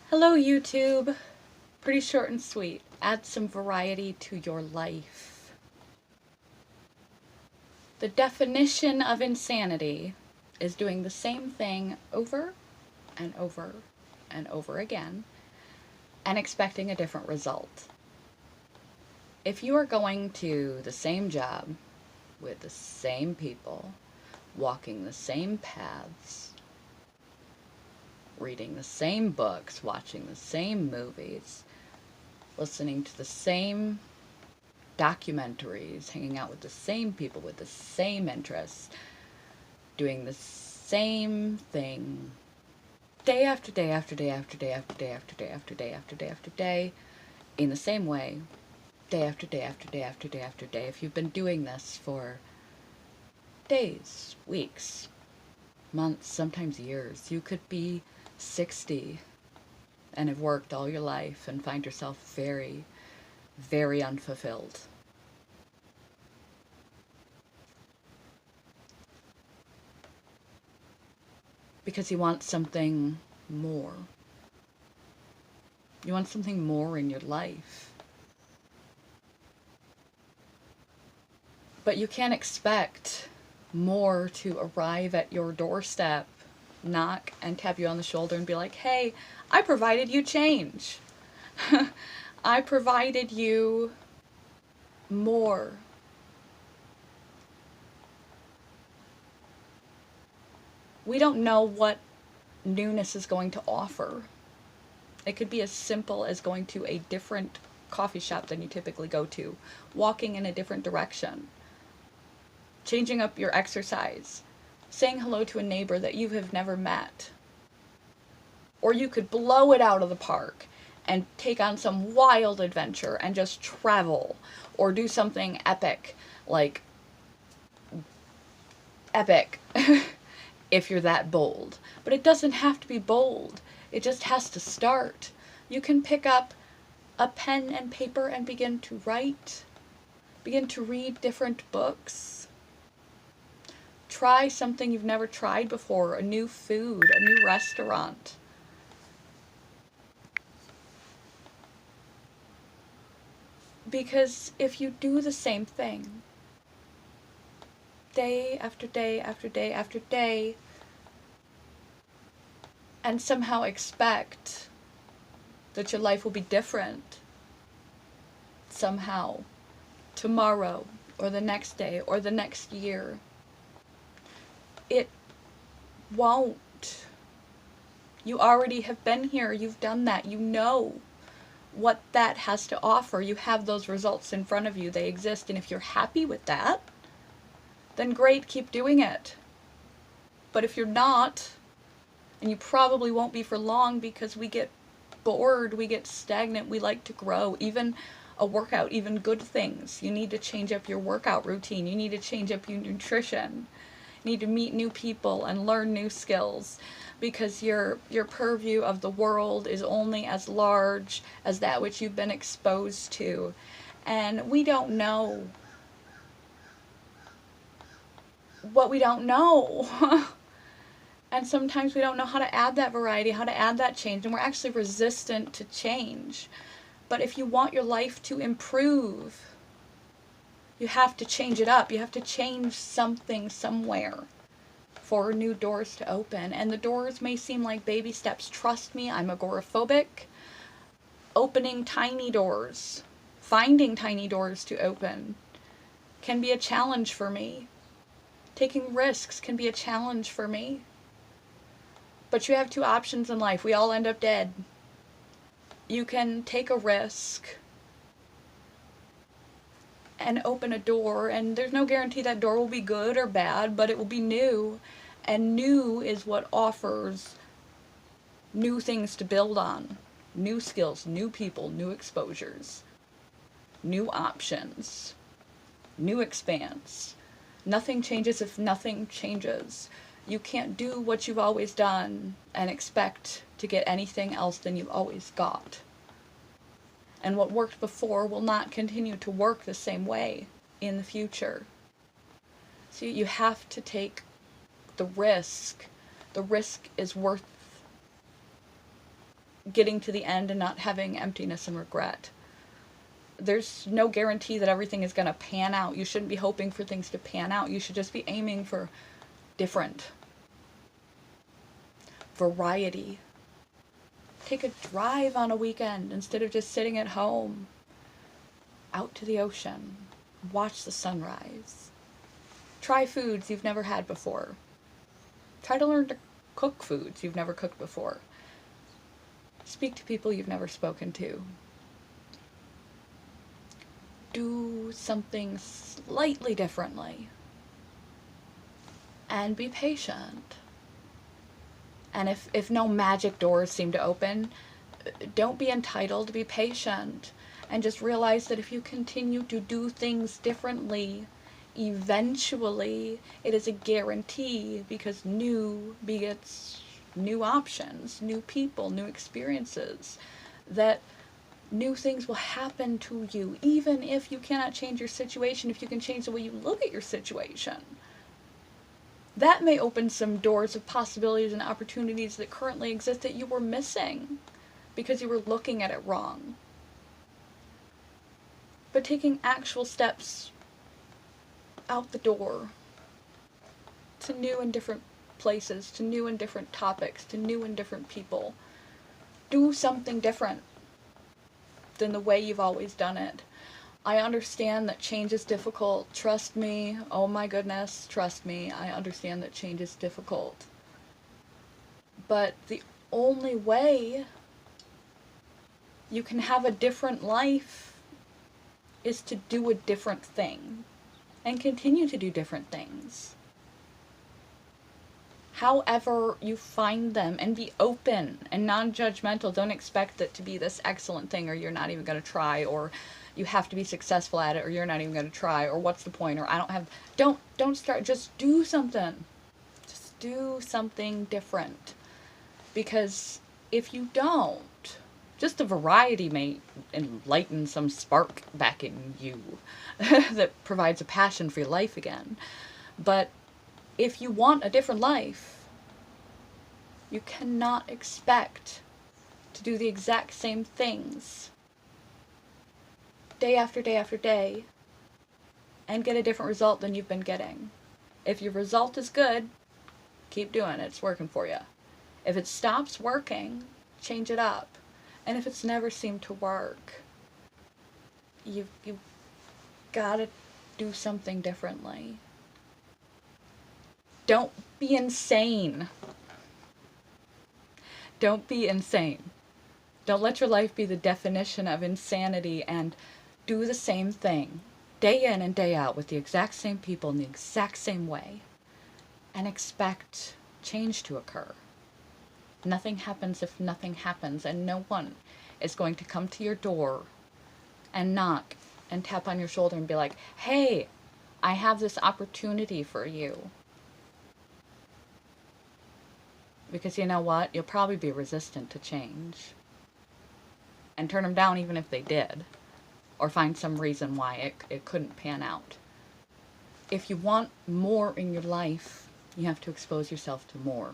Hello, YouTube. Pretty short and sweet. Add some variety to your life. The definition of insanity is doing the same thing over and over and over again and expecting a different result. If you are going to the same job with the same people, walking the same paths, reading the same books, watching the same movies, listening to the same documentaries, hanging out with the same people with the same interests, doing the same thing day after day after day after day after day after day after day after day after day, in the same way, day after day after day after day after day. If you've been doing this for days, weeks, months, sometimes years, you could be 60 and have worked all your life and find yourself very, very unfulfilled. Because you want something more. You want something more in your life. But you can't expect more to arrive at your doorstep, knock and tap you on the shoulder and be like, hey, I provided you change. I provided you more. We don't know what newness is going to offer. It could be as simple as going to a different coffee shop than you typically go to, walking in a different direction, changing up your exercise, saying hello to a neighbor that you have never met. Or you could blow it out of the park and take on some wild adventure and just travel, or do something epic, like epic. If you're that bold. But it doesn't have to be bold. It just has to start. You can pick up a pen and paper and begin to write. Begin to read different books. Try something you've never tried before, a new food, a new restaurant. Because if you do the same thing, day after day after day after day, and somehow expect that your life will be different somehow tomorrow or the next day or the next year, it won't. You already have been here, you've done that, you know what that has to offer. You have those results in front of you, they exist, and if you're happy with that, then great, keep doing it. But if you're not, and you probably won't be for long, because we get bored, we get stagnant, we like to grow. Even a workout, even good things, you need to change up your workout routine, you need to change up your nutrition, you need to meet new people and learn new skills, because your purview of the world is only as large as that which you've been exposed to. And we don't know what we don't know. And sometimes we don't know how to add that variety, how to add that change, and we're actually resistant to change. But if you want your life to improve, you have to change it up. You have to change something somewhere for new doors to open. And the doors may seem like baby steps. Trust me, I'm agoraphobic. Opening tiny doors, finding tiny doors to open, can be a challenge for me. Taking risks can be a challenge for me. But you have two options in life. We all end up dead. You can take a risk and open a door, and there's no guarantee that door will be good or bad, but it will be new. And new is what offers new things to build on. New skills, new people, new exposures, new options, new expanse. Nothing changes if nothing changes. You can't do what you've always done and expect to get anything else than you've always got. And what worked before will not continue to work the same way in the future. So you have to take the risk. The risk is worth getting to the end and not having emptiness and regret. There's no guarantee that everything is going to pan out. You shouldn't be hoping for things to pan out. You should just be aiming for different. Variety. Take a drive on a weekend instead of just sitting at home. Out to the ocean. Watch the sunrise. Try foods you've never had before. Try to learn to cook foods you've never cooked before. Speak to people you've never spoken to. Do something slightly differently. And be patient. And if no magic doors seem to open, don't be entitled, be patient. And just realize that if you continue to do things differently, eventually it is a guarantee, because new begets new options, new people, new experiences, that new things will happen to you. Even if you cannot change your situation, if you can change the way you look at your situation, that may open some doors of possibilities and opportunities that currently exist that you were missing because you were looking at it wrong. But taking actual steps out the door to new and different places, to new and different topics, to new and different people. Do something different than the way you've always done it. I understand that change is difficult. Trust me. Oh my goodness, trust me. I understand that change is difficult. But the only way you can have a different life is to do a different thing and continue to do different things. However you find them, and be open and non-judgmental. Don't expect it to be this excellent thing, or you're not even going to try, or you have to be successful at it, or you're not even going to try, or what's the point, or I don't have, don't start, just do something. Just do something different. Because if you don't, just a variety may enlighten some spark back in you that provides a passion for your life again. But if you want a different life, you cannot expect to do the exact same things day after day after day and get a different result than you've been getting. If your result is good, keep doing it. It's working for you. If it stops working, change it up. And if it's never seemed to work, you've got to do something differently. Don't be insane. Don't be insane. Don't let your life be the definition of insanity, and do the same thing day in and day out with the exact same people in the exact same way and expect change to occur. Nothing happens if nothing happens, and no one is going to come to your door and knock and tap on your shoulder and be like, hey, I have this opportunity for you. Because you know what? You'll probably be resistant to change. And turn them down even if they did. Or find some reason why it couldn't pan out. If you want more in your life, you have to expose yourself to more.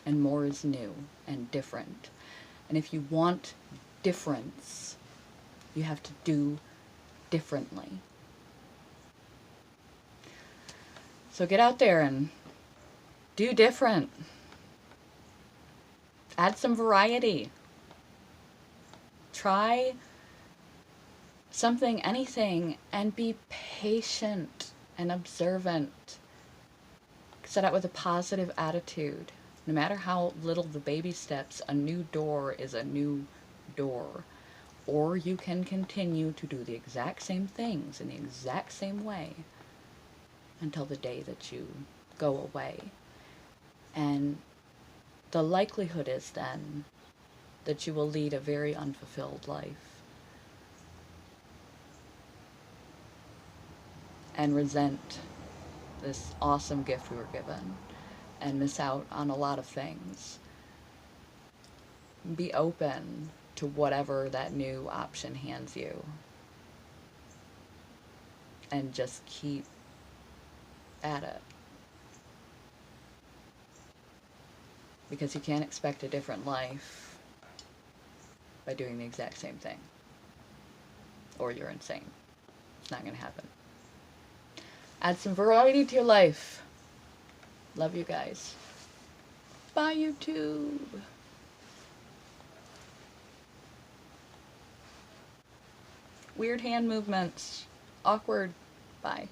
And more is new and different. And if you want difference, you have to do differently. So get out there and do different. Add some variety. Try something, anything, and be patient and observant. Set out with a positive attitude. No matter how little the baby steps, a new door is a new door. Or you can continue to do the exact same things in the exact same way until the day that you go away. And the likelihood is then that you will lead a very unfulfilled life and resent this awesome gift we were given and miss out on a lot of things. Be open to whatever that new option hands you and just keep at it. Because you can't expect a different life by doing the exact same thing. Or you're insane. It's not going to happen. Add some variety to your life. Love you guys. Bye, YouTube. Weird hand movements. Awkward. Bye.